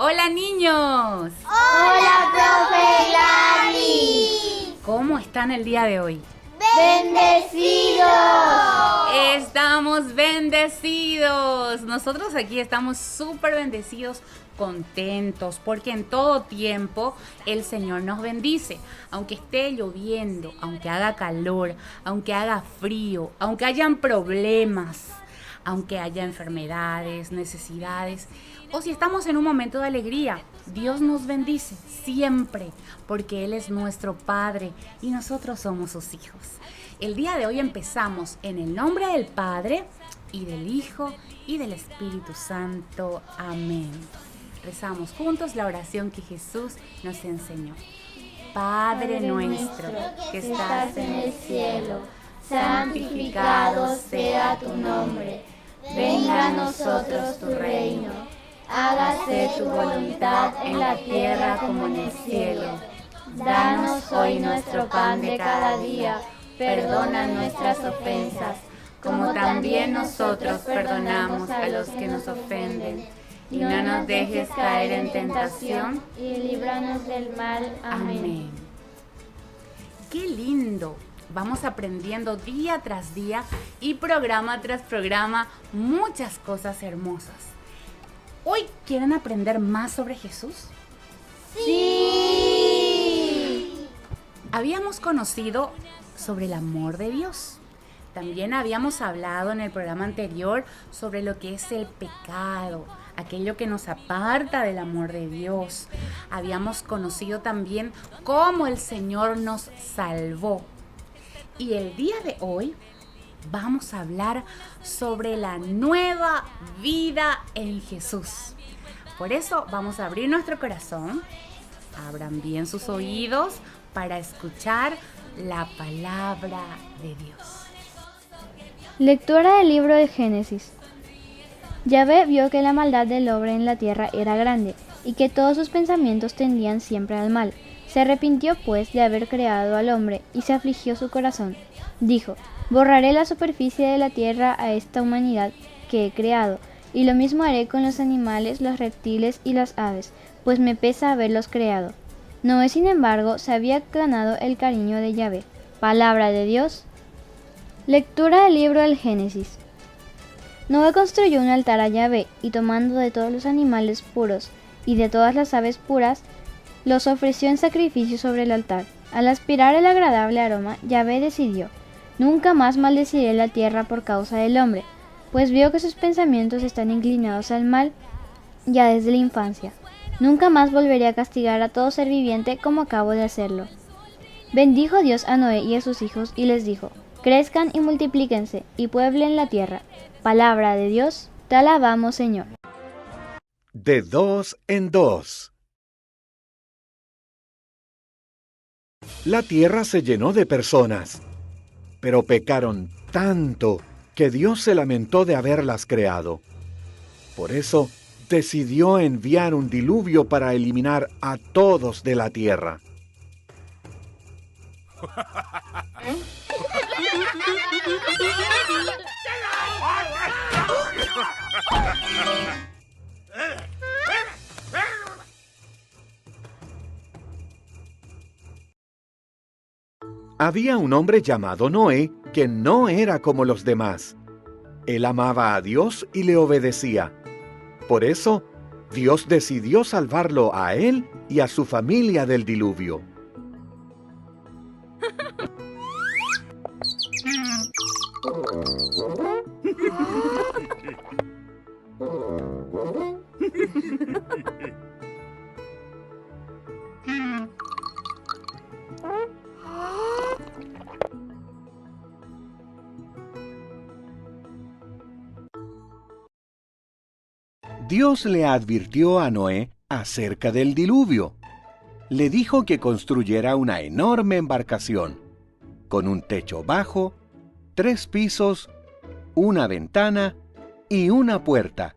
Hola niños, Hola, profe Hilari. ¿cómo están el día de hoy? Bendecidos. Estamos bendecidos. Nosotros aquí estamos súper bendecidos, contentos, porque en todo tiempo el Señor nos bendice. Aunque esté lloviendo, aunque haga calor, aunque haga frío, aunque hayan problemas, aunque haya enfermedades, necesidades, o si estamos en un momento de alegría, Dios nos bendice siempre, porque Él es nuestro Padre y nosotros somos sus hijos. El día de hoy empezamos en el nombre del Padre y del Hijo y del Espíritu Santo. Amén. Rezamos juntos la oración que Jesús nos enseñó. Padre nuestro que estás en el cielo, santificado sea tu nombre. Venga a nosotros tu reino. Hágase tu voluntad en la tierra como en el cielo. Danos hoy nuestro pan de cada día. Perdona nuestras ofensas, como también nosotros perdonamos a los que nos ofenden. Y no nos dejes caer en tentación, y líbranos del mal. Amén. ¡Qué lindo! Vamos aprendiendo día tras día y programa tras programa muchas cosas hermosas. ¿Hoy quieren aprender más sobre Jesús? ¡Sí! Habíamos conocido sobre el amor de Dios. También habíamos hablado en el programa anterior sobre lo que es el pecado, aquello que nos aparta del amor de Dios. Habíamos conocido también cómo el Señor nos salvó. Y el día de hoy vamos a hablar sobre la nueva vida en Jesús. Por eso vamos a abrir nuestro corazón, abran bien sus oídos para escuchar la palabra de Dios. Lectura del libro de Génesis. Yahvé vio que la maldad del hombre en la tierra era grande, y que todos sus pensamientos tendían siempre al mal. Se arrepintió pues de haber creado al hombre, y se afligió su corazón. Dijo: borraré la superficie de la tierra a esta humanidad que he creado, y lo mismo haré con los animales, los reptiles y las aves, pues me pesa haberlos creado. Noé, sin embargo, se había ganado el cariño de Yahvé. Palabra de Dios. Lectura del libro del Génesis. Noé construyó un altar a Yahvé, y tomando de todos los animales puros y de todas las aves puras, los ofreció en sacrificio sobre el altar. Al aspirar el agradable aroma, Yahvé decidió: nunca más maldeciré la tierra por causa del hombre, pues vio que sus pensamientos están inclinados al mal ya desde la infancia. Nunca más volveré a castigar a todo ser viviente como acabo de hacerlo. Bendijo Dios a Noé y a sus hijos y les dijo: crezcan y multiplíquense y pueblen la tierra. Palabra de Dios, te alabamos, Señor. De dos en dos. La tierra se llenó de personas, pero pecaron tanto que Dios se lamentó de haberlas creado. Por eso decidió enviar un diluvio para eliminar a todos de la tierra. Había un hombre llamado Noé que no era como los demás. Él amaba a Dios y le obedecía. Por eso, Dios decidió salvarlo a él y a su familia del diluvio. Dios le advirtió a Noé acerca del diluvio. Le dijo que construyera una enorme embarcación, con un techo bajo, 3 pisos, una ventana y una puerta.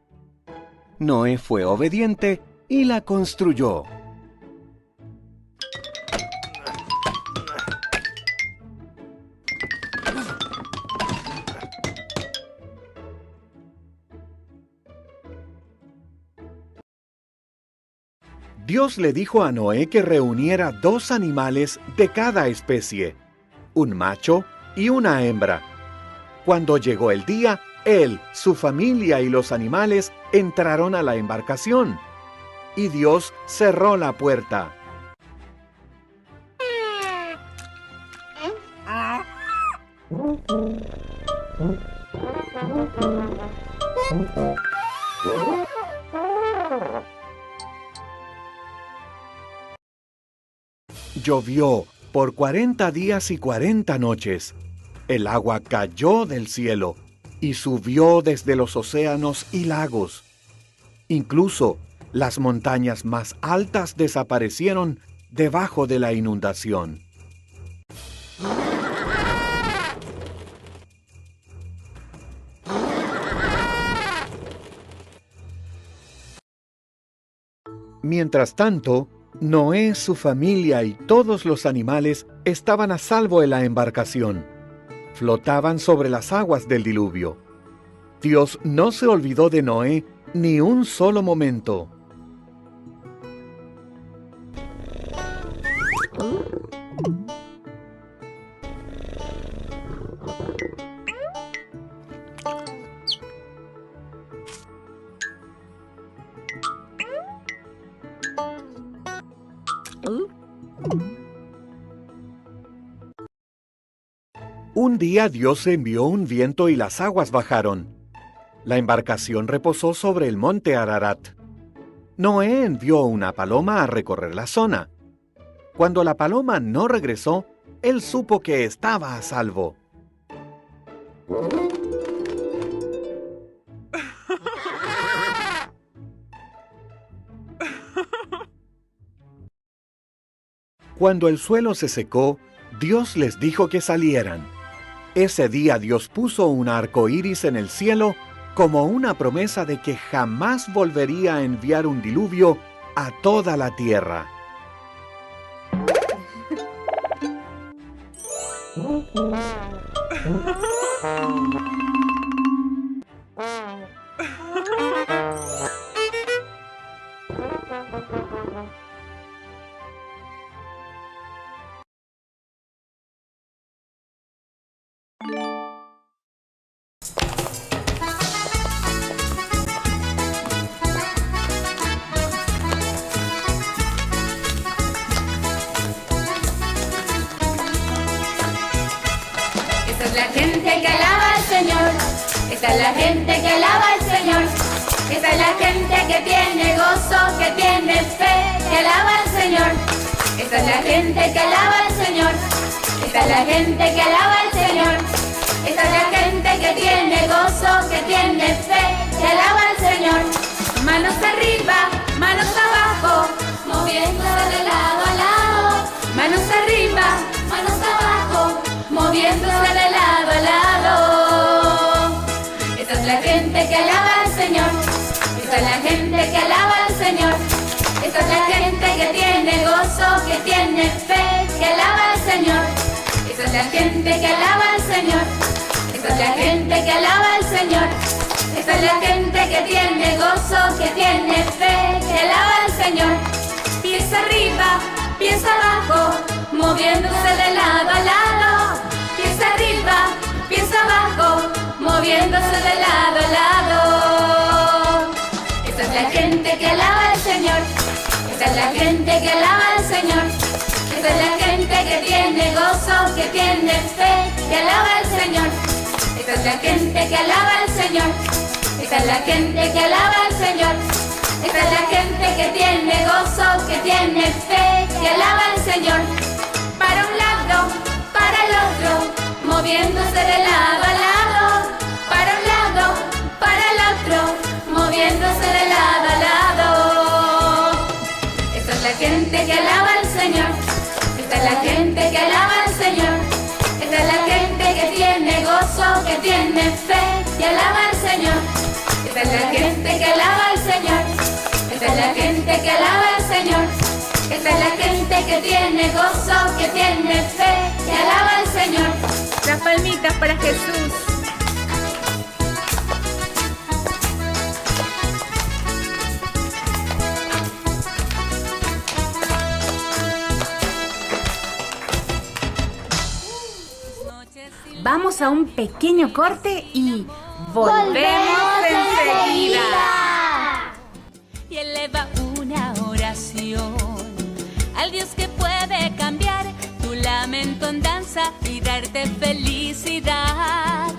Noé fue obediente y la construyó. Dios le dijo a Noé que reuniera 2 animales de cada especie, un macho y una hembra. Cuando llegó el día, él, su familia y los animales entraron a la embarcación, y Dios cerró la puerta. Llovió por 40 días y 40 noches. El agua cayó del cielo y subió desde los océanos y lagos. Incluso las montañas más altas desaparecieron debajo de la inundación. Mientras tanto, Noé, su familia y todos los animales estaban a salvo en la embarcación. Flotaban sobre las aguas del diluvio. Dios no se olvidó de Noé ni un solo momento. Un día Dios envió un viento y las aguas bajaron. La embarcación reposó sobre el monte Ararat. Noé envió una paloma a recorrer la zona. Cuando la paloma no regresó, él supo que estaba a salvo. Cuando el suelo se secó, Dios les dijo que salieran. Ese día Dios puso un arco iris en el cielo como una promesa de que jamás volvería a enviar un diluvio a toda la tierra. Esta es la gente que alaba al Señor. Esta es la gente que alaba al Señor. Esta es la gente que tiene gozo, que tiene fe, que alaba al Señor. Esta es la gente que alaba al Señor. Esta es la gente que alaba al Señor. Esta es la gente que tiene gozo, que tiene fe, que alaba al Señor. Manos arriba, manos abajo, moviéndose de lado a lado. Manos arriba, manos abajo, moviéndose de lado a lado. Esta es la gente que alaba al Señor. Esta es la gente que alaba al Señor. Esta es la gente que tiene gozo, que tiene fe, que alaba al Señor. Esta es la gente que alaba al Señor. Esta es la gente que alaba al Señor. Esta es la gente que tiene gozo, que tiene fe, que alaba al Señor. Pies arriba, pies abajo, moviéndose de lado a lado. Pies arriba, pies abajo, moviéndose de lado a lado. Esta es la gente que alaba al Señor. Esta es la gente que alaba al Señor. Esta es la gente que tiene gozo, que tiene fe, que alaba al Señor. Esta es la gente que alaba al Señor. Esta es la gente que alaba al Señor. Esta es la gente que tiene gozo, que tiene fe, que alaba al Señor. Para un lado, para el otro, moviéndose de lado a lado. Para un lado, para el otro, moviéndose de lado a lado. Esta es la gente que alaba al Señor. Esta es la gente que alaba al Señor. Esta es la gente que tiene gozo, que tiene fe, que alaba al Señor. Esta es la gente que alaba al Señor. Esta es la gente que alaba al Señor. Esta es la gente que tiene gozo, que tiene fe, que alaba al Señor. Las palmitas para Jesús. Vamos a un pequeño corte y volvemos enseguida. Y eleva una oración al Dios que puede cambiar tu lamento en danza y darte felicidad.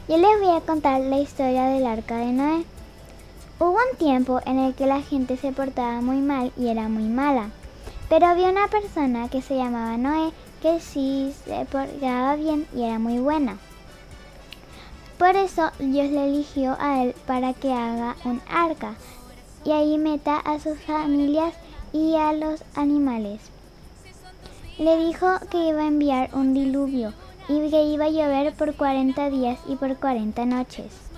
Yo les voy a contar la historia del arca de Noé. Hubo un tiempo en el que la gente se portaba muy mal y era muy mala. Pero había una persona que se llamaba Noé que sí se portaba bien y era muy buena. Por eso Dios le eligió a él para que haga un arca y ahí meta a sus familias y a los animales. Le dijo que iba a enviar un diluvio y que iba a llover por 40 días y por 40 noches.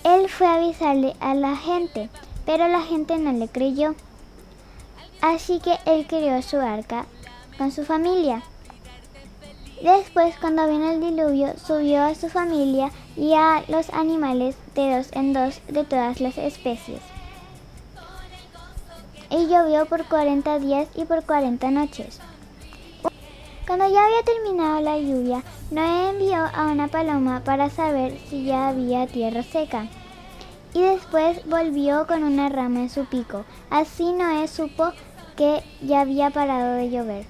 Él fue a avisarle a la gente, pero la gente no le creyó. Así que él creó su arca con su familia. Después, cuando vino el diluvio, subió a su familia y a los animales de 2 en 2 de todas las especies. Y llovió por 40 días y por 40 noches. Cuando ya había terminado la lluvia, Noé envió a una paloma para saber si ya había tierra seca. Y después volvió con una rama en su pico. Así Noé supo que ya había parado de llover.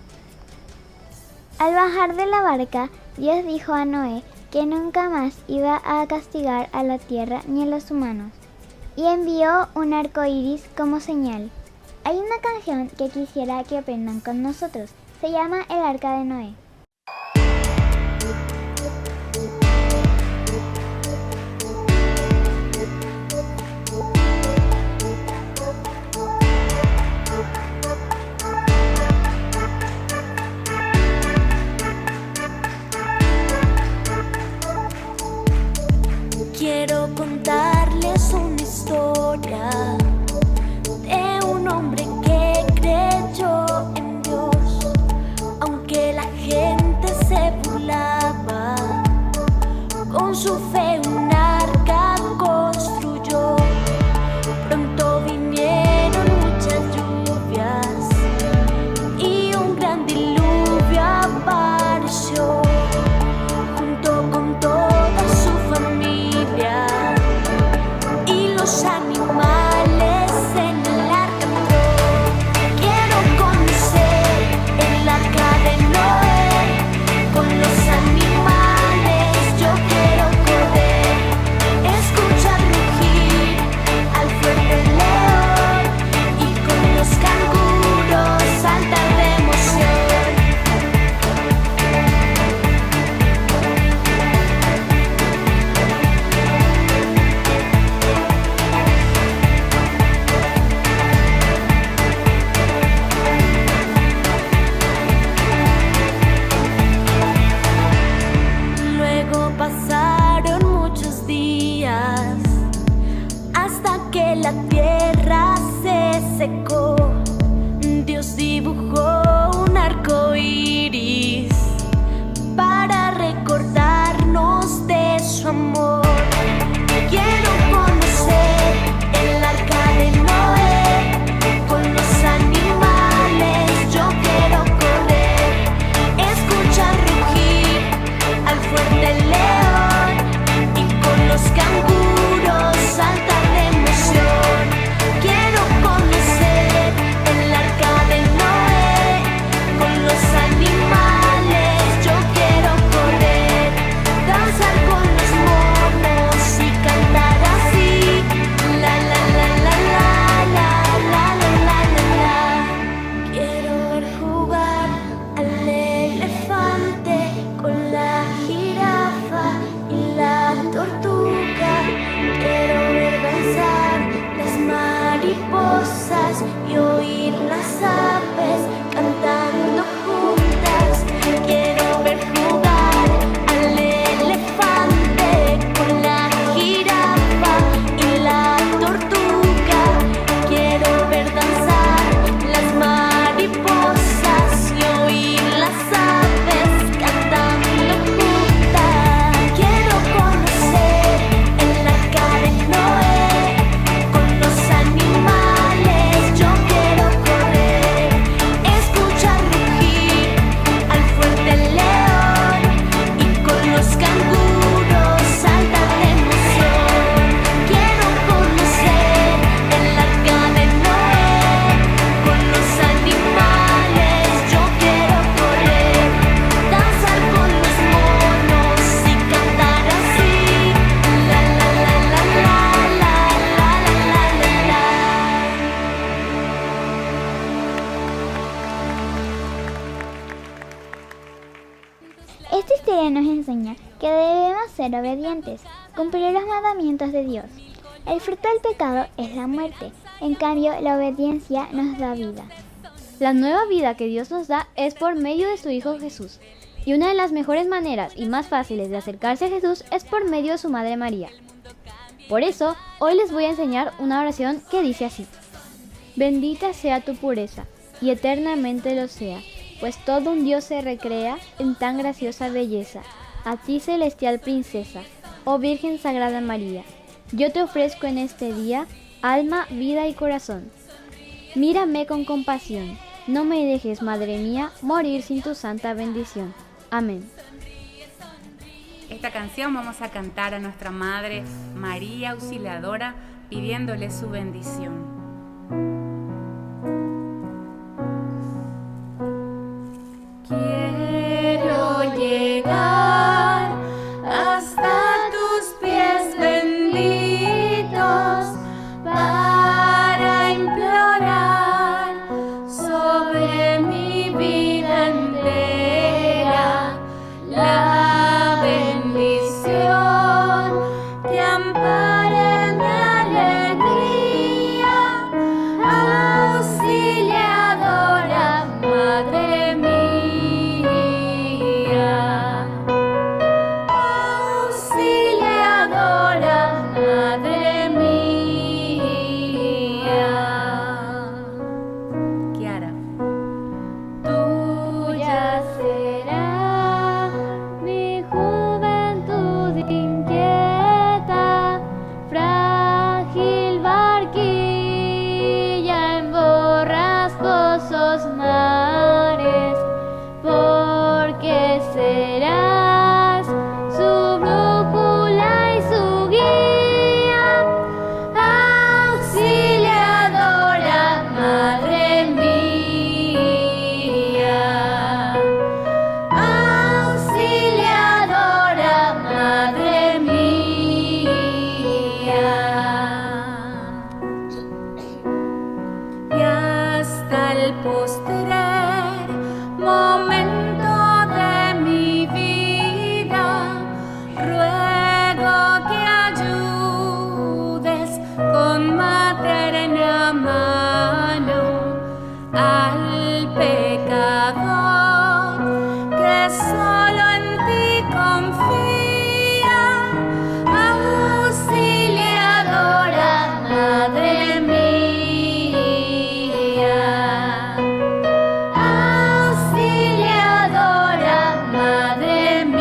Al bajar de la barca, Dios dijo a Noé que nunca más iba a castigar a la tierra ni a los humanos. Y envió un arco iris como señal. Hay una canción que quisiera que aprendan con nosotros. Se llama El Arca de Noé. Quiero contarles una historia de un hombre que creyó en Dios, aunque la gente historia nos enseña que debemos ser obedientes, cumplir los mandamientos de Dios. El fruto del pecado es la muerte, en cambio la obediencia nos da vida. La nueva vida que Dios nos da es por medio de su Hijo Jesús. Y una de las mejores maneras y más fáciles de acercarse a Jesús es por medio de su Madre María. Por eso, hoy les voy a enseñar una oración que dice así: Bendita sea tu pureza, y eternamente lo sea, pues todo un Dios se recrea en tan graciosa belleza. A ti, celestial princesa, oh Virgen Sagrada María, yo te ofrezco en este día alma, vida y corazón. Mírame con compasión, no me dejes, Madre mía, morir sin tu santa bendición. Amén. Esta canción vamos a cantar a nuestra Madre María Auxiliadora, pidiéndole su bendición. Quiero llegar hasta tus pies benditos para implorar sobre mi vida entera la bendición que ampare mi alegría, auxiliadora, Madre mía, auxiliadora, Madre mía. Kiara. Tuya será mi juventud inquieta, frágil barquilla en borrascosos mares, porque serás su brújula y su guía, auxiliadora, Madre mía, auxiliadora, Madre mía. Y hasta el postrer momento de mi vida, ruego que ayudes con materna mano al pecador que solo en ti confía, auxiliadora, Madre mía, auxiliadora, Madre mía.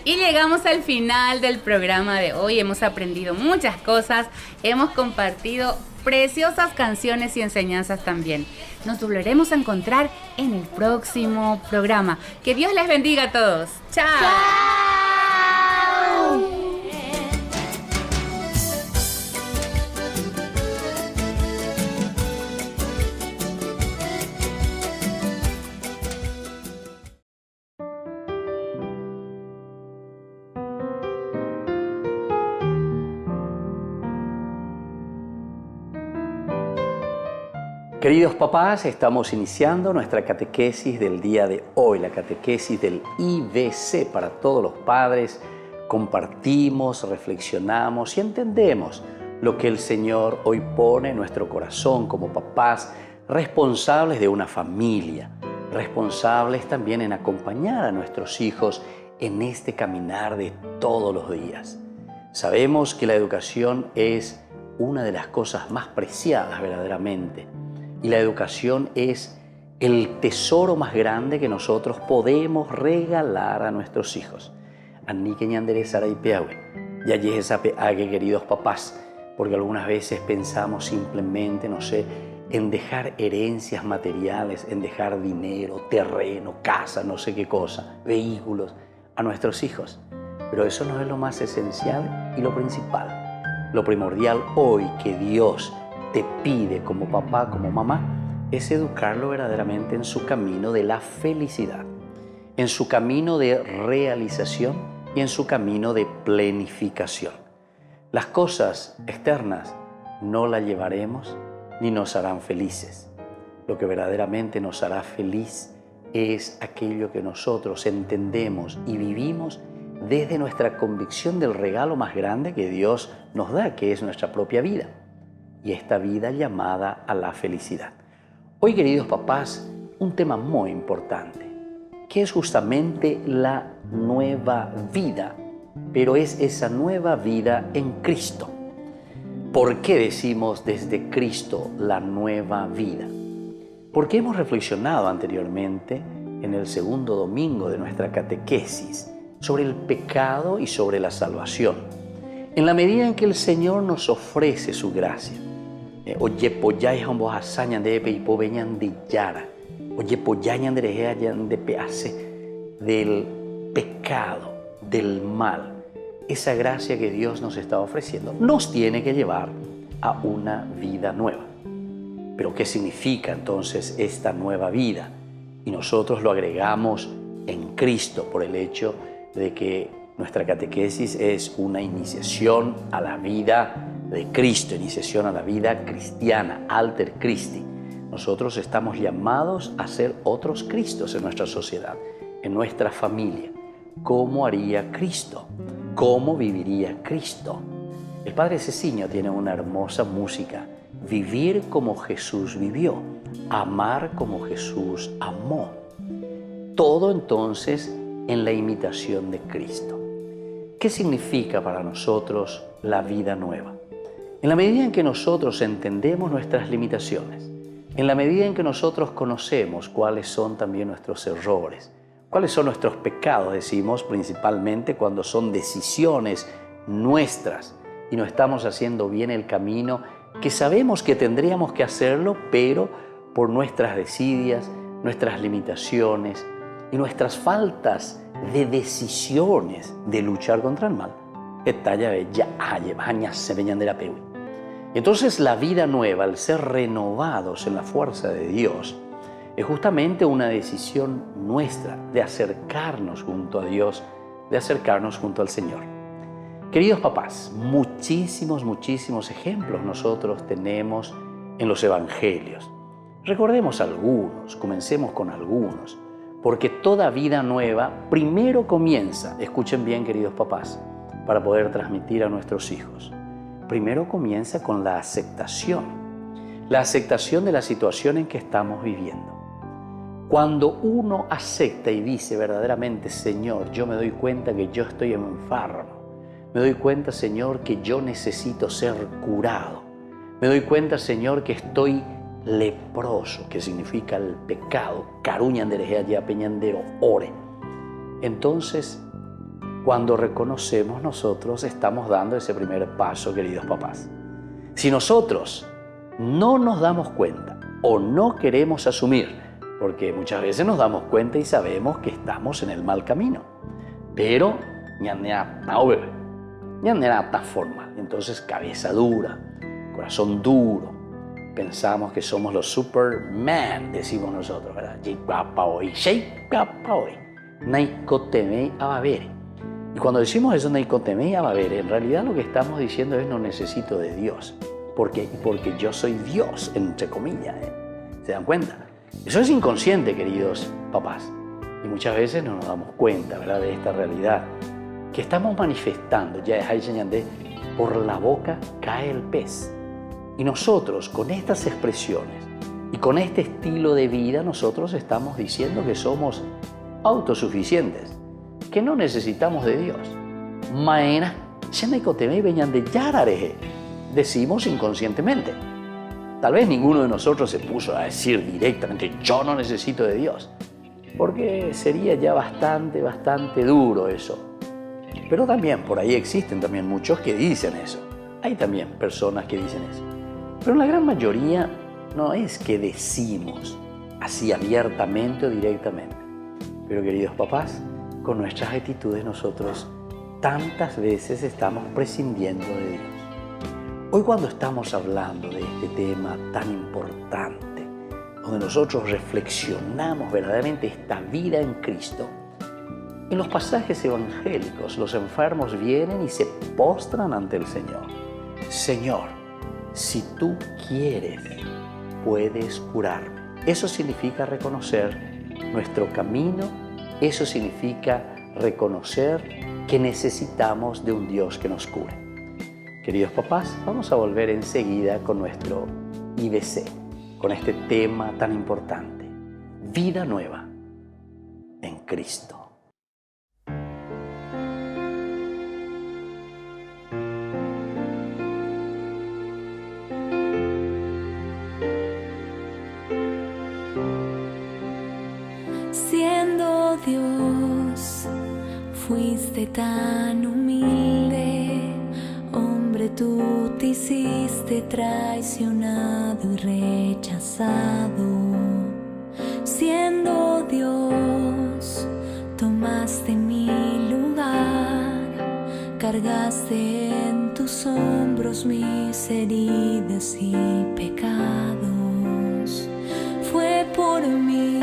Y llegamos al final del programa de hoy. Hemos aprendido muchas cosas, hemos compartido preciosas canciones y enseñanzas también. Nos volveremos a encontrar en el próximo programa. Que Dios les bendiga a todos. ¡Chao! Queridos papás, estamos iniciando nuestra catequesis del día de hoy, la catequesis del IBC para todos los padres. Compartimos, reflexionamos y entendemos lo que el Señor hoy pone en nuestro corazón como papás responsables de una familia, responsables también en acompañar a nuestros hijos en este caminar de todos los días. Sabemos que la educación es una de las cosas más preciadas verdaderamente. Y la educación es el tesoro más grande que nosotros podemos regalar a nuestros hijos. Queridos papás, porque algunas veces pensamos simplemente, no sé, en dejar herencias materiales, en dejar dinero, terreno, casa, no sé qué cosa, vehículos a nuestros hijos. Pero eso no es lo más esencial y lo principal. Lo primordial hoy que Dios te pide como papá, como mamá, es educarlo verdaderamente en su camino de la felicidad, en su camino de realización y en su camino de planificación. Las cosas externas no las llevaremos ni nos harán felices. Lo que verdaderamente nos hará feliz es aquello que nosotros entendemos y vivimos desde nuestra convicción del regalo más grande que Dios nos da, que es nuestra propia vida, y esta vida llamada a la felicidad. Hoy, queridos papás, un tema muy importante, que es justamente la nueva vida, pero es esa nueva vida en Cristo. ¿Por qué decimos desde Cristo la nueva vida? Porque hemos reflexionado anteriormente en el segundo domingo de nuestra catequesis sobre el pecado y sobre la salvación. En la medida en que el Señor nos ofrece su gracia, oye poyay hambos hasañan de peipo veñan de yara, oye poyañan de rejeayan de peace del pecado, del mal. Esa gracia que Dios nos está ofreciendo nos tiene que llevar a una vida nueva. Pero ¿qué significa entonces esta nueva vida? Y nosotros lo agregamos en Cristo por el hecho de que nuestra catequesis es una iniciación a la vida de Cristo, iniciación a la vida cristiana, Alter Christi. Nosotros estamos llamados a ser otros Cristos en nuestra sociedad, en nuestra familia. ¿Cómo haría Cristo? ¿Cómo viviría Cristo? El Padre Ceciño tiene una hermosa música. Vivir como Jesús vivió, amar como Jesús amó. Todo entonces en la imitación de Cristo. ¿Qué significa para nosotros la vida nueva? En la medida en que nosotros entendemos nuestras limitaciones, en la medida en que nosotros conocemos cuáles son también nuestros errores, cuáles son nuestros pecados, decimos principalmente cuando son decisiones nuestras y no estamos haciendo bien el camino que sabemos que tendríamos que hacerlo, pero por nuestras desidias, nuestras limitaciones y nuestras faltas de decisiones de luchar contra el mal. Entonces la vida nueva, al ser renovados en la fuerza de Dios, es justamente una decisión nuestra de acercarnos junto a Dios, de acercarnos junto al Señor. Queridos papás, muchísimos ejemplos nosotros tenemos en los evangelios. Recordemos algunos, comencemos con algunos, porque toda vida nueva primero comienza, escuchen bien queridos papás, para poder transmitir a nuestros hijos. Primero comienza con la aceptación de la situación en que estamos viviendo. Cuando uno acepta y dice verdaderamente, Señor, yo me doy cuenta que yo estoy enfermo, me doy cuenta, Señor, que yo necesito ser curado, me doy cuenta, Señor, que estoy leproso, que significa el pecado, caruñanderejea peñandero, ore. Entonces, cuando reconocemos, nosotros estamos dando ese primer paso, queridos papás. Si nosotros no nos damos cuenta o no queremos asumir, porque muchas veces nos damos cuenta y sabemos que estamos en el mal camino, pero ñanera formal, entonces cabeza dura, corazón duro, pensamos que somos los Superman, decimos nosotros, ¿verdad? Y cuando decimos eso, en realidad lo que estamos diciendo es no necesito de Dios, porque yo soy Dios, entre comillas, ¿se dan cuenta? Eso es inconsciente, queridos papás, y muchas veces no nos damos cuenta, ¿verdad?, de esta realidad que estamos manifestando. Ya por la boca cae el pez. Y nosotros, con estas expresiones y con este estilo de vida, nosotros estamos diciendo que somos autosuficientes, que no necesitamos de Dios. Maena, decimos inconscientemente. Tal vez ninguno de nosotros se puso a decir directamente, yo no necesito de Dios, porque sería ya bastante duro eso. Pero también por ahí existen también muchos que dicen eso. Hay también personas que dicen eso. Pero la gran mayoría no es que decimos así abiertamente o directamente. Pero queridos papás, con nuestras actitudes nosotros tantas veces estamos prescindiendo de Dios. Hoy cuando estamos hablando de este tema tan importante, donde nosotros reflexionamos verdaderamente esta vida en Cristo, en los pasajes evangélicos los enfermos vienen y se postran ante el Señor. Señor, si tú quieres, puedes curarme. Eso significa reconocer nuestro camino, eso significa reconocer que necesitamos de un Dios que nos cure. Queridos papás, vamos a volver enseguida con nuestro IBC, con este tema tan importante, vida nueva en Cristo. Siendo Dios, fuiste tan humilde, hombre, tú te hiciste traicionado y rechazado. Siendo Dios, tomaste mi lugar, cargaste en tus hombros mis heridas y pecados. Fue por mí.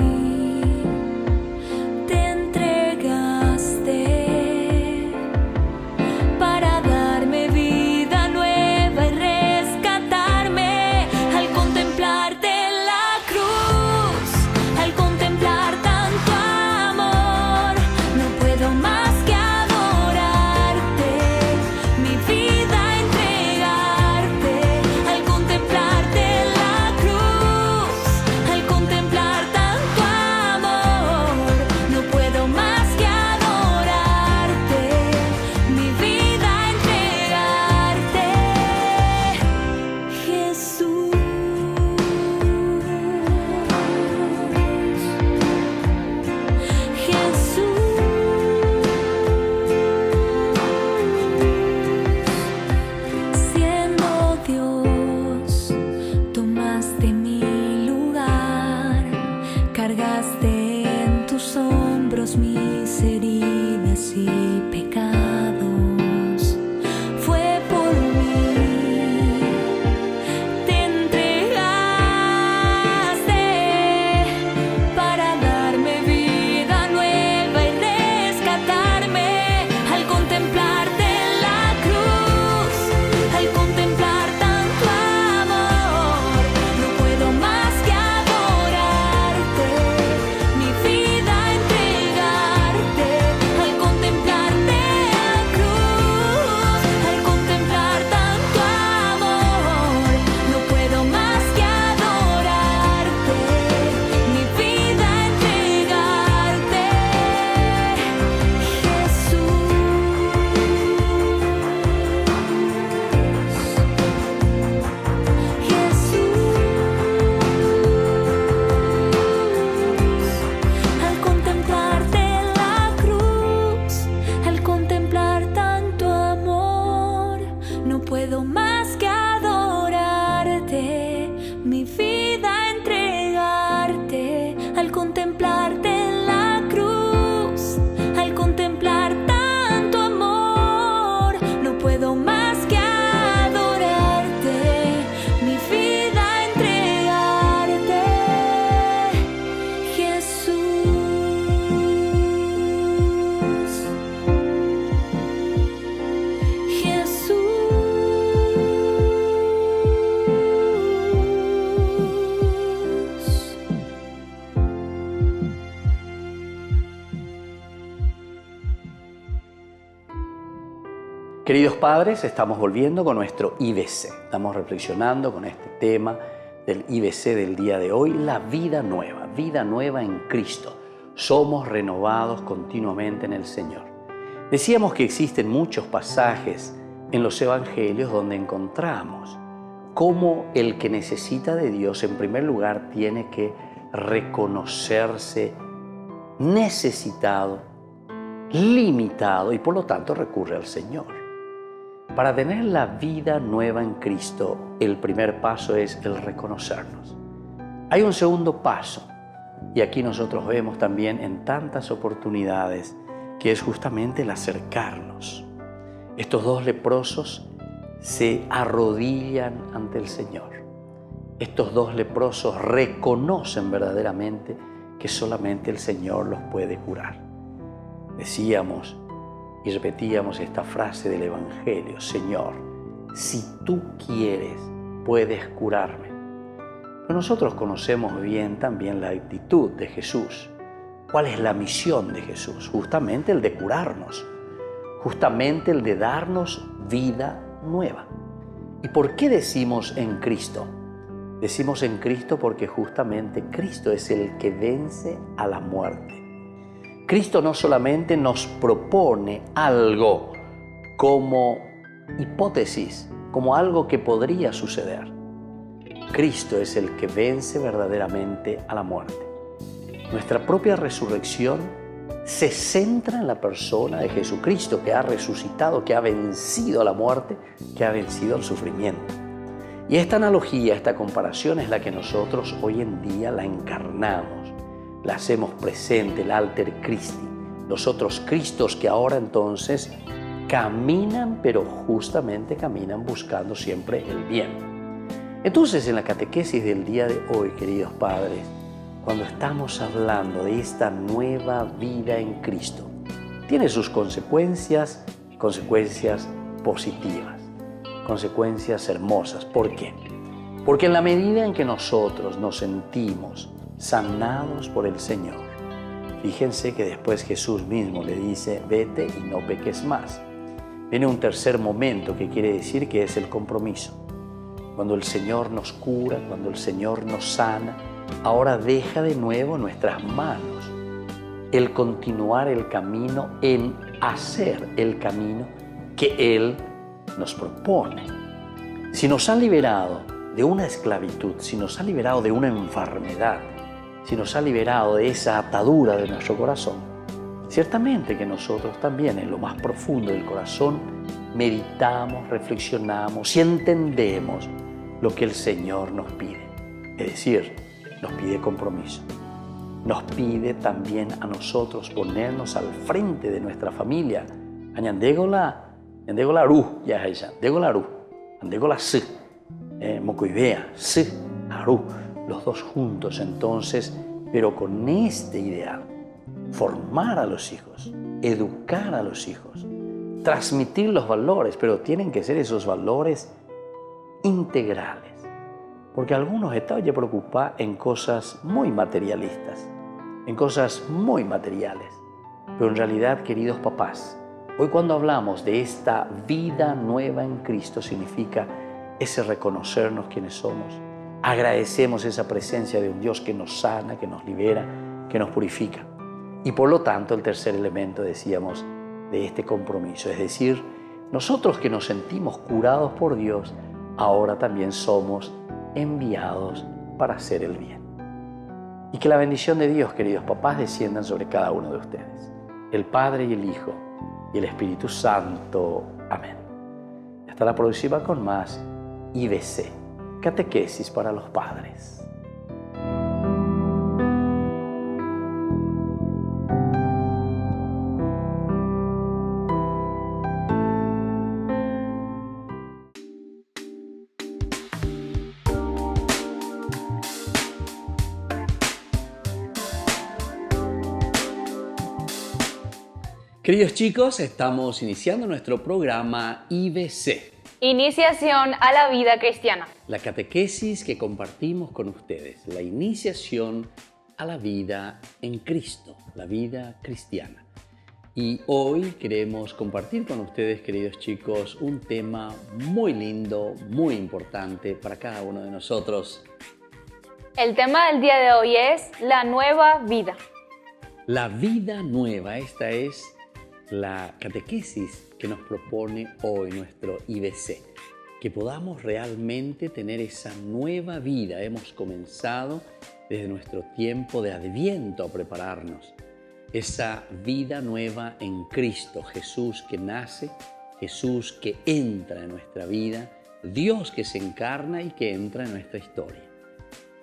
Queridos padres, estamos volviendo con nuestro IBC. Estamos reflexionando con este tema del IBC del día de hoy, la vida nueva en Cristo. Somos renovados continuamente en el Señor. Decíamos que existen muchos pasajes en los evangelios donde encontramos cómo el que necesita de Dios, en primer lugar, tiene que reconocerse necesitado, limitado y por lo tanto recurre al Señor. Para tener la vida nueva en Cristo, el primer paso es el reconocernos. Hay un segundo paso, y aquí nosotros vemos también en tantas oportunidades, que es justamente el acercarnos. Estos dos leprosos se arrodillan ante el Señor. Estos dos leprosos reconocen verdaderamente que solamente el Señor los puede curar. Decíamos y repetíamos esta frase del Evangelio: Señor, si tú quieres, puedes curarme. Pero nosotros conocemos bien también la actitud de Jesús. ¿Cuál es la misión de Jesús? Justamente el de curarnos, justamente el de darnos vida nueva. ¿Y por qué decimos en Cristo? Decimos en Cristo porque justamente Cristo es el que vence a la muerte. Cristo no solamente nos propone algo como hipótesis, como algo que podría suceder. Cristo es el que vence verdaderamente a la muerte. Nuestra propia resurrección se centra en la persona de Jesucristo, que ha resucitado, que ha vencido a la muerte, que ha vencido al sufrimiento. Y esta analogía, esta comparación es la que nosotros hoy en día la encarnamos, la hacemos presente, el alter Christi, los otros Cristos que ahora entonces caminan, pero justamente caminan buscando siempre el bien. Entonces, en la catequesis del día de hoy, queridos padres, cuando estamos hablando de esta nueva vida en Cristo, tiene sus consecuencias positivas, consecuencias hermosas. ¿Por qué? Porque en la medida en que nosotros nos sentimos sanados por el Señor, fíjense que después Jesús mismo le dice, vete y no peques más. Viene un tercer momento que quiere decir que es el compromiso. Cuando el Señor nos cura, cuando el Señor nos sana, ahora deja de nuevo en nuestras manos el continuar el camino, en hacer el camino que Él nos propone. Si nos ha liberado de una esclavitud, si nos ha liberado de una enfermedad, si nos ha liberado de esa atadura de nuestro corazón, ciertamente que nosotros también en lo más profundo del corazón meditamos, reflexionamos y entendemos lo que el Señor nos pide. Es decir, nos pide compromiso. Nos pide también a nosotros ponernos al frente de nuestra familia. Añandégola aru, ya ella, dégola aru, andégola sí, mocoidea, sí, aru, los dos juntos entonces, pero con este ideal, formar a los hijos, educar a los hijos, transmitir los valores, pero tienen que ser esos valores integrales. Porque algunos están ya preocupados en cosas muy materialistas, en cosas muy materiales. Pero en realidad, queridos papás, hoy cuando hablamos de esta vida nueva en Cristo, significa ese reconocernos quienes somos. Agradecemos esa presencia de un Dios que nos sana, que nos libera, que nos purifica. Y por lo tanto, el tercer elemento, decíamos, de este compromiso, es decir, nosotros que nos sentimos curados por Dios, ahora también somos enviados para hacer el bien. Y que la bendición de Dios, queridos papás, desciendan sobre cada uno de ustedes, el Padre y el Hijo y el Espíritu Santo. Amén. Hasta la próxima con más IBC, Catequesis para los Padres. Queridos chicos, estamos iniciando nuestro programa IBC. Iniciación a la vida cristiana. La catequesis que compartimos con ustedes, la iniciación a la vida en Cristo, la vida cristiana. Y hoy queremos compartir con ustedes, queridos chicos, un tema muy lindo, muy importante para cada uno de nosotros. El tema del día de hoy es la nueva vida. La vida nueva, esta es la catequesis que nos propone hoy nuestro IBC, que podamos realmente tener esa nueva vida. Hemos comenzado desde nuestro tiempo de Adviento a prepararnos. Esa vida nueva en Cristo, Jesús que nace, Jesús que entra en nuestra vida, Dios que se encarna y que entra en nuestra historia.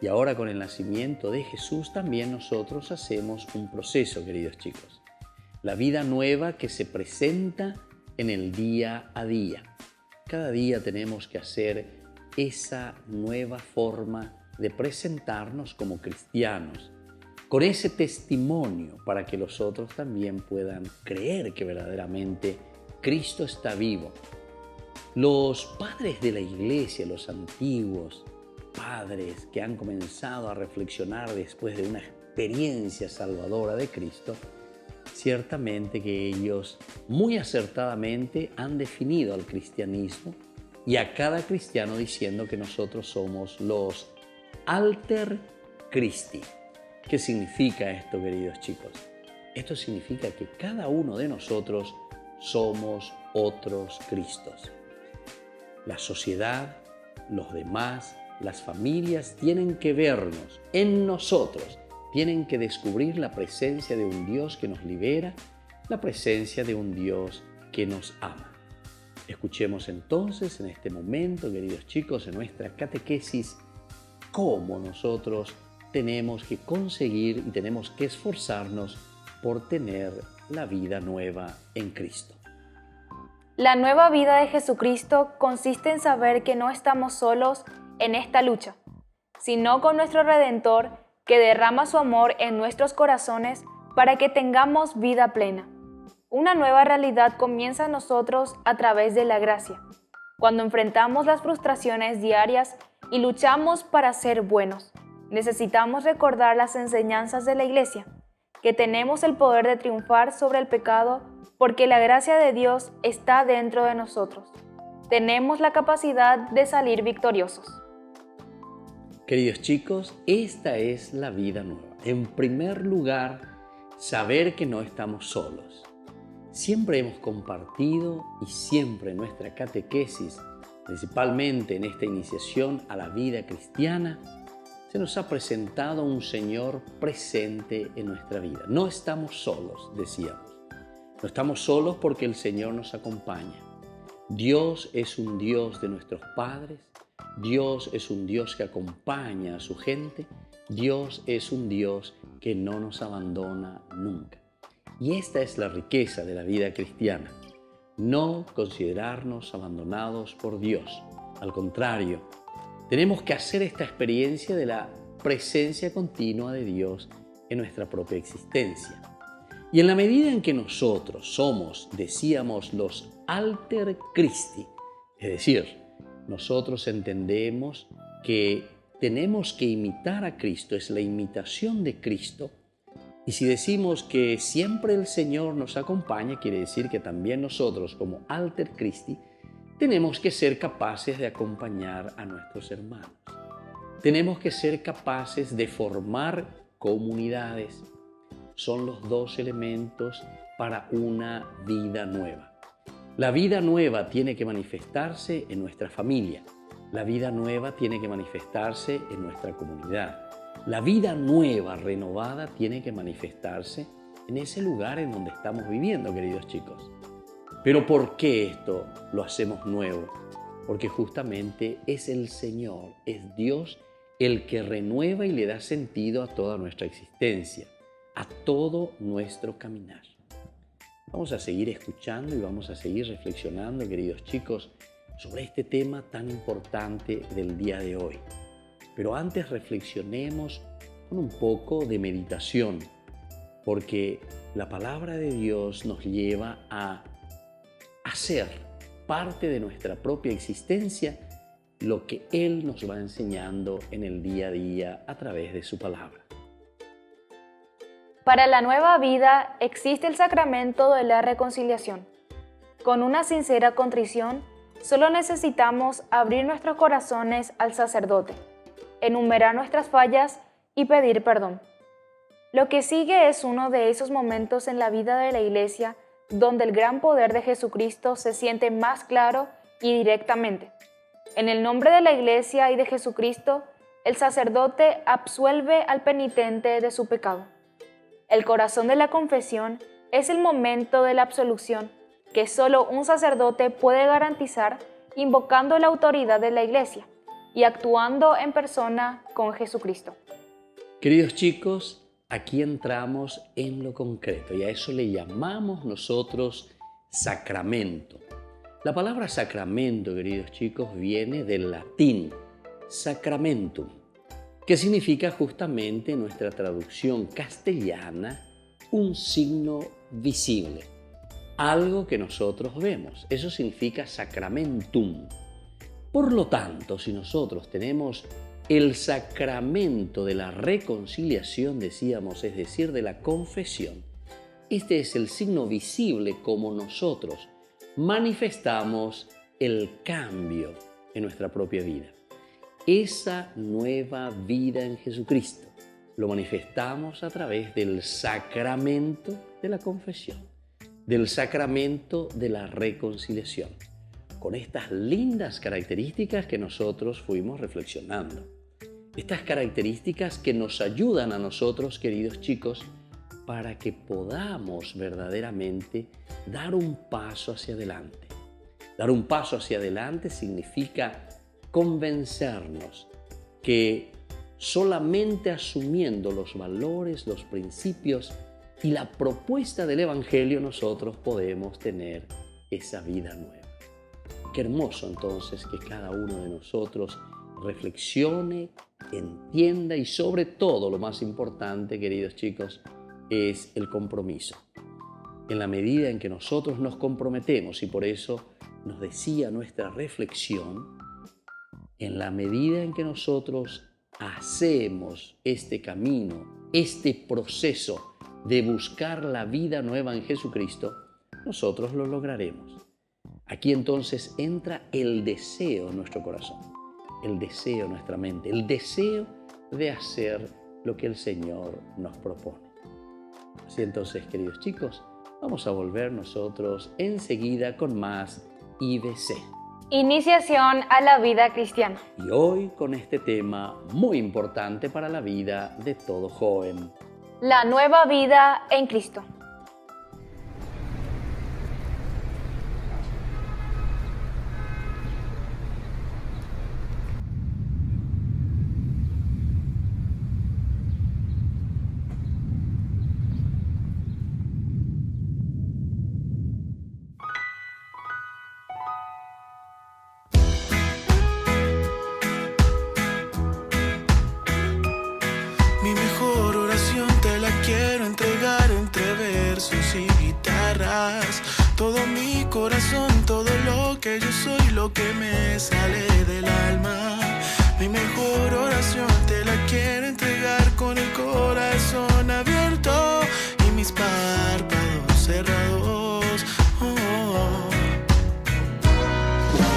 Y ahora con el nacimiento de Jesús también nosotros hacemos un proceso, queridos chicos. La vida nueva que se presenta en el día a día. Cada día tenemos que hacer esa nueva forma de presentarnos como cristianos, con ese testimonio para que los otros también puedan creer que verdaderamente Cristo está vivo. Los padres de la iglesia, los antiguos, padres que han comenzado a reflexionar después de una experiencia salvadora de Cristo, ciertamente que ellos muy acertadamente han definido al cristianismo y a cada cristiano diciendo que nosotros somos los alter Christi. ¿Qué significa esto, queridos chicos? Esto significa que cada uno de nosotros somos otros Cristos. La sociedad, los demás, las familias tienen que vernos en nosotros, tienen que descubrir la presencia de un Dios que nos libera, la presencia de un Dios que nos ama. Escuchemos entonces en este momento, queridos chicos, en nuestra catequesis, cómo nosotros tenemos que conseguir y tenemos que esforzarnos por tener la vida nueva en Cristo. La nueva vida de Jesucristo consiste en saber que no estamos solos en esta lucha, sino con nuestro Redentor que derrama su amor en nuestros corazones para que tengamos vida plena. Una nueva realidad comienza en nosotros a través de la gracia, cuando enfrentamos las frustraciones diarias y luchamos para ser buenos. Necesitamos recordar las enseñanzas de la Iglesia, que tenemos el poder de triunfar sobre el pecado porque la gracia de Dios está dentro de nosotros. Tenemos la capacidad de salir victoriosos. Queridos chicos, esta es la vida nueva. En primer lugar, saber que no estamos solos. Siempre hemos compartido y siempre en nuestra catequesis, principalmente en esta iniciación a la vida cristiana, se nos ha presentado un Señor presente en nuestra vida. No estamos solos, decíamos. No estamos solos porque el Señor nos acompaña. Dios es un Dios de nuestros padres. Dios es un Dios que acompaña a su gente. Dios es un Dios que no nos abandona nunca. Y esta es la riqueza de la vida cristiana. No considerarnos abandonados por Dios. Al contrario, tenemos que hacer esta experiencia de la presencia continua de Dios en nuestra propia existencia. Y en la medida en que nosotros somos, decíamos, los alter Christi, es decir, nosotros entendemos que tenemos que imitar a Cristo, es la imitación de Cristo. Y si decimos que siempre el Señor nos acompaña, quiere decir que también nosotros, como alter Christi, tenemos que ser capaces de acompañar a nuestros hermanos. Tenemos que ser capaces de formar comunidades. Son los dos elementos para una vida nueva. La vida nueva tiene que manifestarse en nuestra familia. La vida nueva tiene que manifestarse en nuestra comunidad. La vida nueva, renovada, tiene que manifestarse en ese lugar en donde estamos viviendo, queridos chicos. Pero ¿por qué esto lo hacemos nuevo? Porque justamente es el Señor, es Dios el que renueva y le da sentido a toda nuestra existencia, a todo nuestro caminar. Vamos a seguir escuchando y vamos a seguir reflexionando, queridos chicos, sobre este tema tan importante del día de hoy. Pero antes reflexionemos con un poco de meditación, porque la palabra de Dios nos lleva a hacer parte de nuestra propia existencia lo que Él nos va enseñando en el día a día a través de su palabra. Para la nueva vida existe el sacramento de la reconciliación. Con una sincera contrición, solo necesitamos abrir nuestros corazones al sacerdote, enumerar nuestras fallas y pedir perdón. Lo que sigue es uno de esos momentos en la vida de la Iglesia donde el gran poder de Jesucristo se siente más claro y directamente. En el nombre de la Iglesia y de Jesucristo, el sacerdote absuelve al penitente de su pecado. El corazón de la confesión es el momento de la absolución que solo un sacerdote puede garantizar invocando la autoridad de la Iglesia y actuando en persona con Jesucristo. Queridos chicos, aquí entramos en lo concreto y a eso le llamamos nosotros sacramento. La palabra sacramento, queridos chicos, viene del latín sacramentum, que significa justamente en nuestra traducción castellana un signo visible, algo que nosotros vemos. Eso significa sacramentum. Por lo tanto, si nosotros tenemos El sacramento de la reconciliación, decíamos, es decir, de la confesión. Este es el signo visible como nosotros manifestamos el cambio en nuestra propia vida. Esa nueva vida en Jesucristo lo manifestamos a través del sacramento de la confesión, del sacramento de la reconciliación, con estas lindas características que nosotros fuimos reflexionando. Estas características que nos ayudan a nosotros, queridos chicos, para que podamos verdaderamente dar un paso hacia adelante. Dar un paso hacia adelante significa convencernos que solamente asumiendo los valores, los principios y la propuesta del Evangelio nosotros podemos tener esa vida nueva. Qué hermoso entonces que cada uno de nosotros reflexione, entienda y sobre todo lo más importante, queridos chicos, es el compromiso. En la medida en que nosotros nos comprometemos, y por eso nos decía nuestra reflexión, en la medida en que nosotros hacemos este camino, este proceso de buscar la vida nueva en Jesucristo, nosotros lo lograremos. Aquí entonces entra el deseo en nuestro corazón, el deseo en nuestra mente, el deseo de hacer lo que el Señor nos propone. Así entonces, queridos chicos, vamos a volver nosotros enseguida con más IBC. Iniciación a la vida cristiana. Y hoy con este tema muy importante para la vida de todo joven. La nueva vida en Cristo. Mi mejor oración te la quiero entregar entre versos y guitarras. Todo mi corazón, todo lo que yo soy, lo que me sale del alma. Mi mejor oración te la quiero entregar con el corazón abierto y mis párpados cerrados.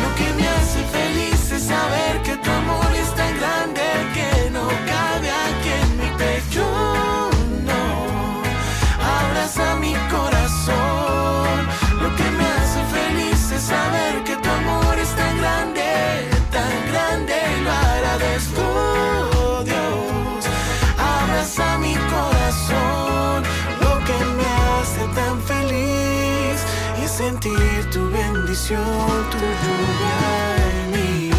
Lo que me hace feliz es saber que tu amor es tan grande que no cabe aquí en mi pecho, no. Abraza mi corazón. Lo que me hace feliz es saber que tu amor es tan grande, y lo agradezco, Dios. Abraza mi corazón. Lo que me hace tan feliz es sentir tu bendición, tu lluvia en mí.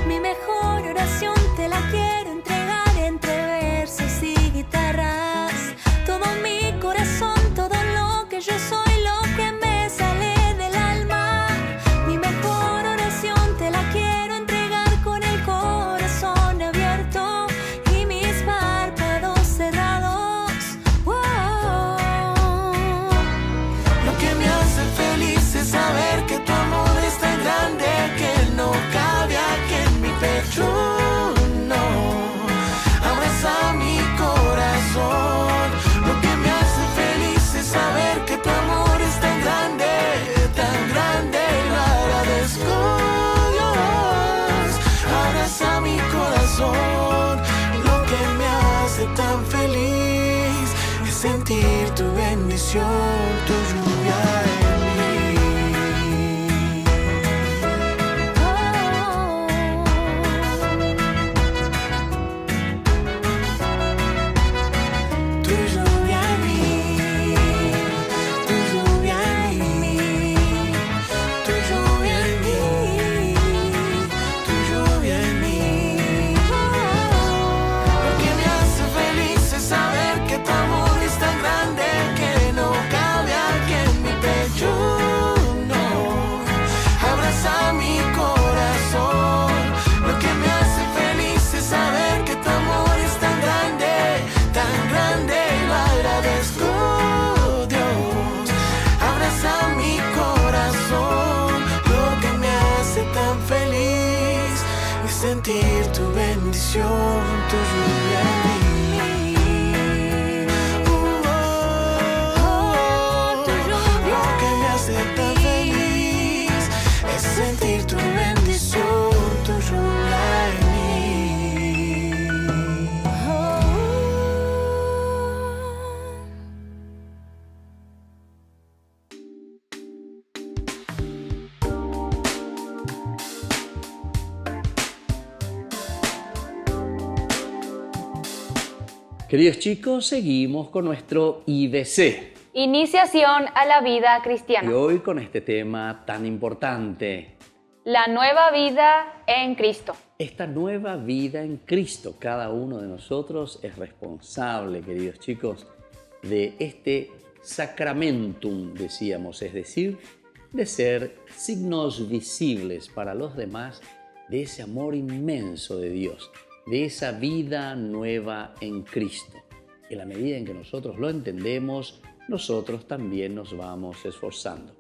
Mi mejor oración te la quiero entregar entre versos y guitarras. Todo mi corazón, todo lo que yo soy, lo que me sale del alma. Mi mejor oración te la quiero entregar con el corazón abierto y mis párpados cerrados. Lo que me hace feliz es saber que tu amor es tan grande que no cabe aquí en mi pecho, no. Abraza mi corazón. Lo que me hace feliz es saber que tu amor es tan grande, y lo agradezco, Dios. Abraza mi corazón. Lo que me hace tan feliz es sentir tu bendición, tu lluvia en mí. Tu lluvia en mí, tu lluvia en mí, tu lluvia en mí, tu lluvia en mí. Lo que me hace feliz es saber que tu amor es tan grande que no cabe aquí en tu lluvia en mí. Lo que me hace tan feliz es sentir tu bendición, tu lluvia en mí. Queridos chicos, seguimos con nuestro IBC. Iniciación a la vida cristiana. Y hoy con este tema tan importante. La nueva vida en Cristo. Esta nueva vida en Cristo. Cada uno de nosotros es responsable, queridos chicos, de este sacramentum, decíamos, es decir, de ser signos visibles para los demás de ese amor inmenso de Dios, de esa vida nueva en Cristo. En la medida en que nosotros lo entendemos, nosotros también nos vamos esforzando.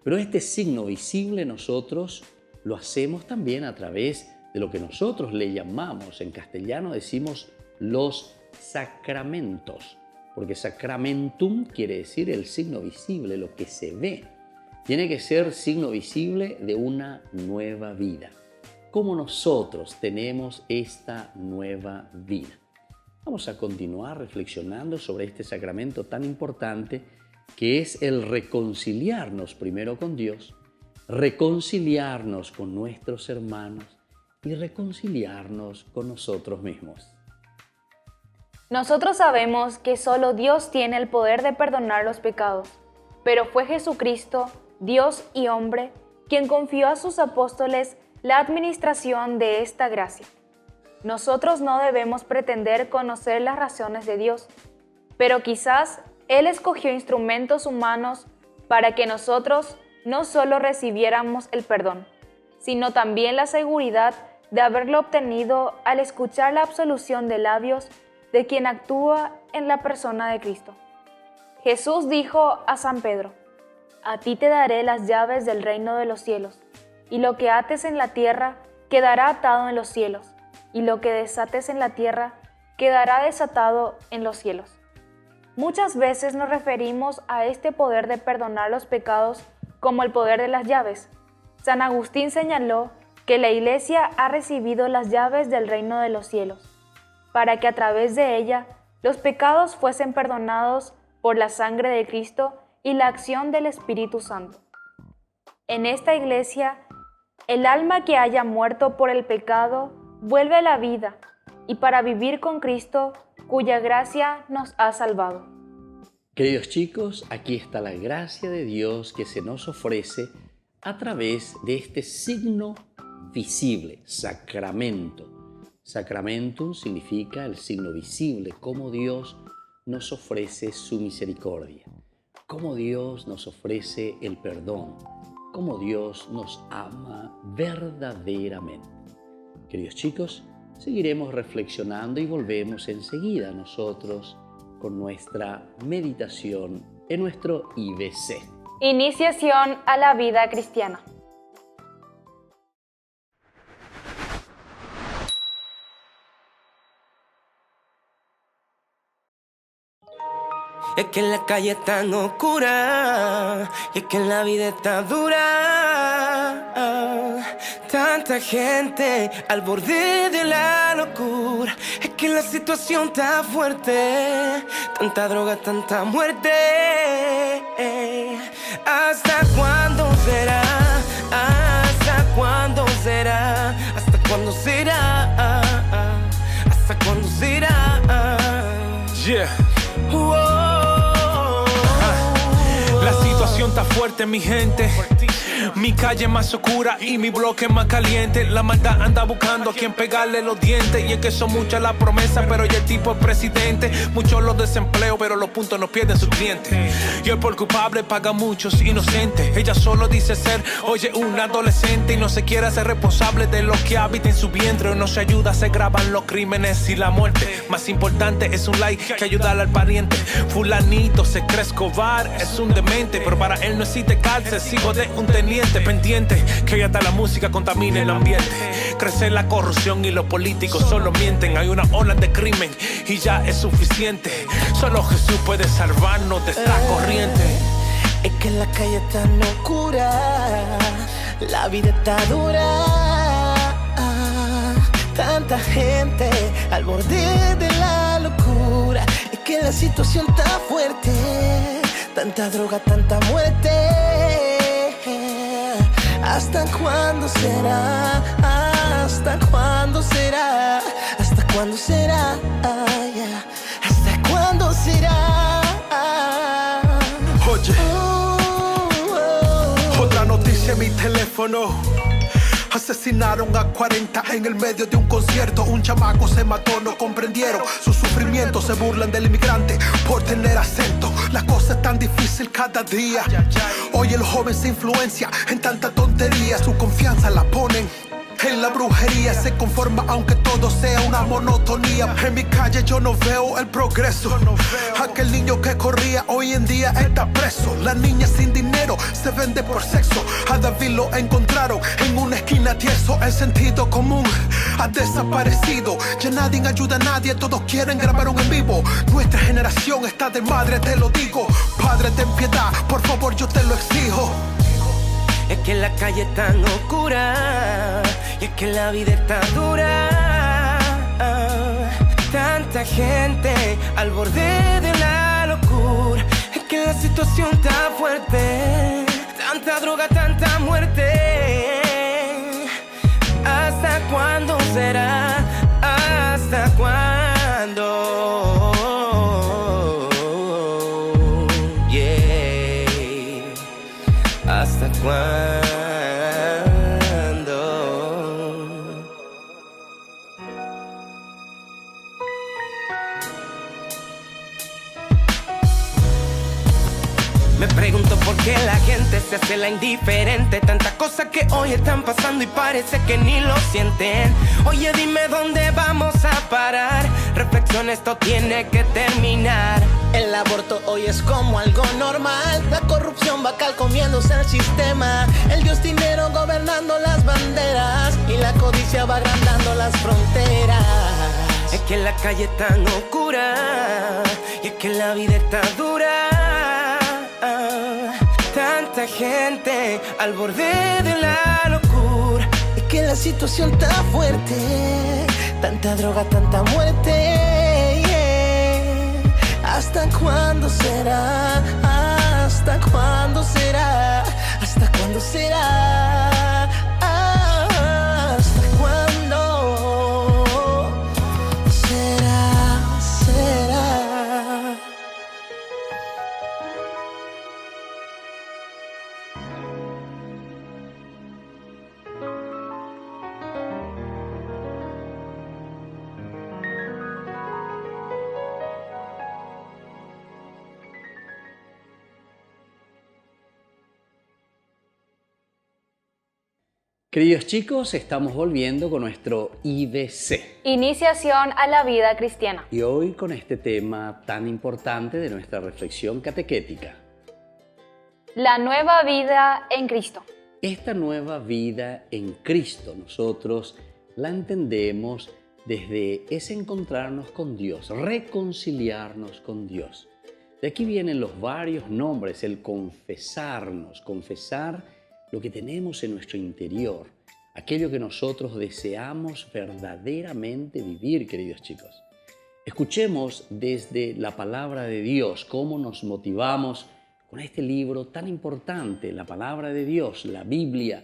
Pero este signo visible nosotros lo hacemos también a través de lo que nosotros le llamamos, en castellano decimos los sacramentos, porque sacramentum quiere decir el signo visible, lo que se ve. Tiene que ser signo visible de una nueva vida. ¿Cómo nosotros tenemos esta nueva vida? Vamos a continuar reflexionando sobre este sacramento tan importante que es el reconciliarnos primero con Dios, reconciliarnos con nuestros hermanos y reconciliarnos con nosotros mismos. Nosotros sabemos que solo Dios tiene el poder de perdonar los pecados, pero fue Jesucristo, Dios y hombre, quien confió a sus apóstoles la administración de esta gracia. Nosotros no debemos pretender conocer las razones de Dios, pero quizás Él escogió instrumentos humanos para que nosotros no solo recibiéramos el perdón, sino también la seguridad de haberlo obtenido al escuchar la absolución de labios de quien actúa en la persona de Cristo. Jesús dijo a San Pedro: «A ti te daré las llaves del reino de los cielos, y lo que ates en la tierra quedará atado en los cielos, y lo que desates en la tierra quedará desatado en los cielos». Muchas veces nos referimos a este poder de perdonar los pecados como el poder de las llaves. San Agustín señaló que la Iglesia ha recibido las llaves del reino de los cielos, para que a través de ella los pecados fuesen perdonados por la sangre de Cristo y la acción del Espíritu Santo. En esta Iglesia, el alma que haya muerto por el pecado vuelve a la vida y para vivir con Cristo, cuya gracia nos ha salvado. Queridos chicos, aquí está la gracia de Dios que se nos ofrece a través de este signo visible, sacramento. Sacramentum significa el signo visible, cómo Dios nos ofrece su misericordia, cómo Dios nos ofrece el perdón, cómo Dios nos ama verdaderamente. Queridos chicos, seguiremos reflexionando y volvemos enseguida nosotros con nuestra meditación en nuestro IBC. Iniciación a la vida cristiana. Es que en la calle es tan oscura, y es que en la vida está dura. Tanta gente al borde de la locura. Es que la situación está fuerte, tanta droga, tanta muerte. ¿Hasta cuándo será? ¿Hasta cuándo será? ¿Hasta cuándo será? ¿Hasta cuándo será? Yeah. La situación está fuerte, mi gente. Mi calle más oscura y mi bloque más caliente. La maldad anda buscando a quien pegarle los dientes. Y es que son muchas las promesas, pero ya el tipo es presidente. Muchos los desempleos, pero los puntos no pierden sus clientes. Y el por culpable paga muchos inocentes. Ella solo dice ser, oye, una adolescente. Y no se quiere hacer responsable de lo que habita en su vientre. O no se ayuda, se graban los crímenes y la muerte. Más importante es un like que ayudar al pariente. Fulanito se cree Escobar, es un demente, pero para él no existe cárcel, hijo de un teniente. pendiente, pendiente, que hasta la música contamina el ambiente. Crece la corrupción y los políticos solo mienten. Hay una ola de crimen y ya es suficiente. Solo Jesús puede salvarnos de esta corriente. Es que la calle está oscura, la vida está dura. Tanta gente al borde de la locura. Es que la situación está fuerte, tanta droga, tanta muerte. ¿Hasta cuándo será? ¿Hasta cuándo será? ¿Hasta cuándo será? ¿Hasta cuándo será? Oye, otra noticia en mi teléfono. Asesinaron a 40 en el medio de un concierto. Un chamaco se mató, no comprendieron su sufrimiento. Se burlan del inmigrante por tener acento. La cosa es tan difícil cada día. Hoy el joven se influencia en tanta tontería. Su confianza la ponen en la brujería. Se conforma aunque todo sea una monotonía. En mi calle yo no veo el progreso. Aquel niño que corría hoy en día está preso. La niña sin dinero se vende por sexo. A David lo encontraron en una esquina tieso. El sentido común ha desaparecido. Ya nadie ayuda a nadie, todos quieren grabar un en vivo. Nuestra generación está de madre, te lo digo. Padre, ten piedad, por favor, yo te lo exijo. Es que la calle es tan oscura y es que la vida está dura. Tanta gente al borde de la locura. Es que la situación está fuerte, tanta droga, tanta muerte. ¿Hasta cuándo será? ¿Hasta cuándo? Yeah. ¿Hasta cuándo? Me pregunto por qué la gente se hace la indiferente. Tantas cosas que hoy están pasando y parece que ni lo sienten. Oye, dime dónde vamos a parar. Reflexión, esto tiene que terminar. El aborto hoy es como algo normal. La corrupción va calcomiéndose el sistema. El dios dinero gobernando las banderas y la codicia va agrandando las fronteras. Es que la calle es tan oscura y es que la vida está dura. Tanta gente al borde de la locura. Es que la situación está fuerte, tanta droga, tanta muerte. Yeah. ¿Hasta cuándo será? ¿Hasta cuándo será? ¿Hasta cuándo será? ¿Hasta cuándo será? Será. Queridos chicos, estamos volviendo con nuestro IBC. Iniciación a la vida cristiana. Y hoy con este tema tan importante de nuestra reflexión catequética. La nueva vida en Cristo. Esta nueva vida en Cristo nosotros la entendemos desde ese encontrarnos con Dios, reconciliarnos con Dios. De aquí vienen los varios nombres, el confesarnos, confesar lo que tenemos en nuestro interior, aquello que nosotros deseamos verdaderamente vivir, queridos chicos. Escuchemos desde la palabra de Dios cómo nos motivamos con este libro tan importante, la palabra de Dios, la Biblia,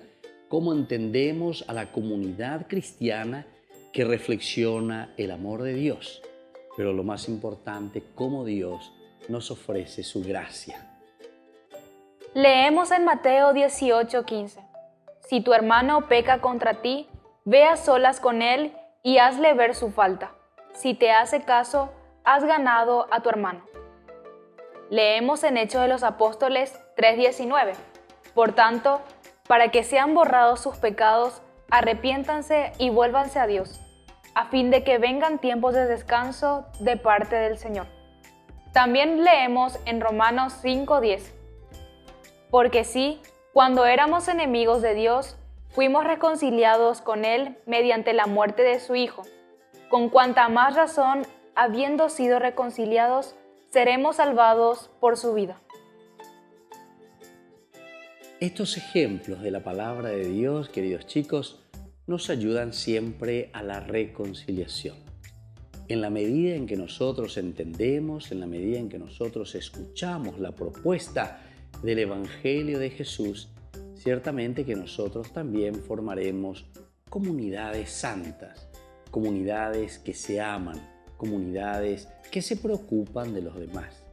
cómo entendemos a la comunidad cristiana que reflexiona el amor de Dios, pero lo más importante, cómo Dios nos ofrece su gracia. Leemos en Mateo 18:15. Si tu hermano peca contra ti, ve a solas con él y hazle ver su falta. Si te hace caso, has ganado a tu hermano. Leemos en Hechos de los Apóstoles 3:19. Por tanto, para que sean borrados sus pecados, arrepiéntanse y vuélvanse a Dios, a fin de que vengan tiempos de descanso de parte del Señor. También leemos en Romanos 5:10. Porque si, Cuando éramos enemigos de Dios, fuimos reconciliados con Él mediante la muerte de su Hijo. Con cuanta más razón, habiendo sido reconciliados, seremos salvados por su vida. Estos ejemplos de la palabra de Dios, queridos chicos, nos ayudan siempre a la reconciliación. En la medida en que nosotros entendemos, en la medida en que nosotros escuchamos la propuesta del Evangelio de Jesús, ciertamente que nosotros también formaremos comunidades santas, comunidades que se aman, comunidades que se preocupan de los demás.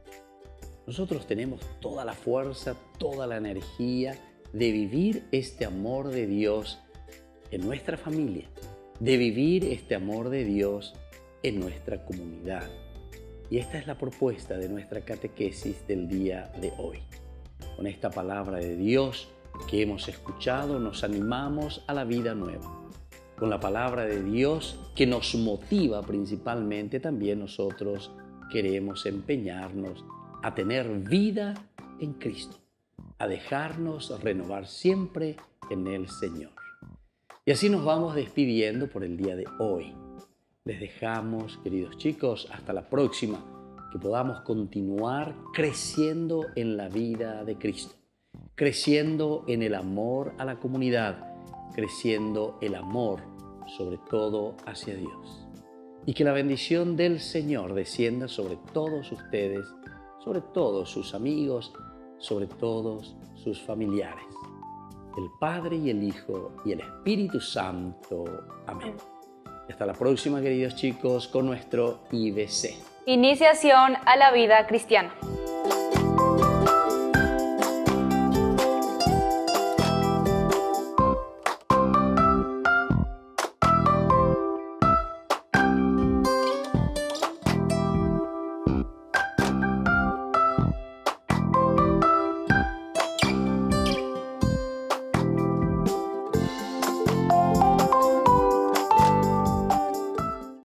Nosotros tenemos toda la fuerza, toda la energía de vivir este amor de Dios en nuestra familia, de vivir este amor de Dios en nuestra comunidad. Y esta es la propuesta de nuestra catequesis del día de hoy. Con esta palabra de Dios que hemos escuchado, nos animamos a la vida nueva. Con la palabra de Dios que nos motiva principalmente, también nosotros queremos empeñarnos a tener vida en Cristo, a dejarnos renovar siempre en el Señor. Y así nos vamos despidiendo por el día de hoy. Les dejamos, queridos chicos, hasta la próxima, que podamos continuar creciendo en la vida de Cristo, creciendo en el amor a la comunidad, creciendo el amor sobre todo hacia Dios. Y que la bendición del Señor descienda sobre todos ustedes, sobre todos sus amigos, sobre todos sus familiares. El Padre y el Hijo y el Espíritu Santo. Amén. Hasta la próxima, queridos chicos, con nuestro IBC. Iniciación a la vida cristiana.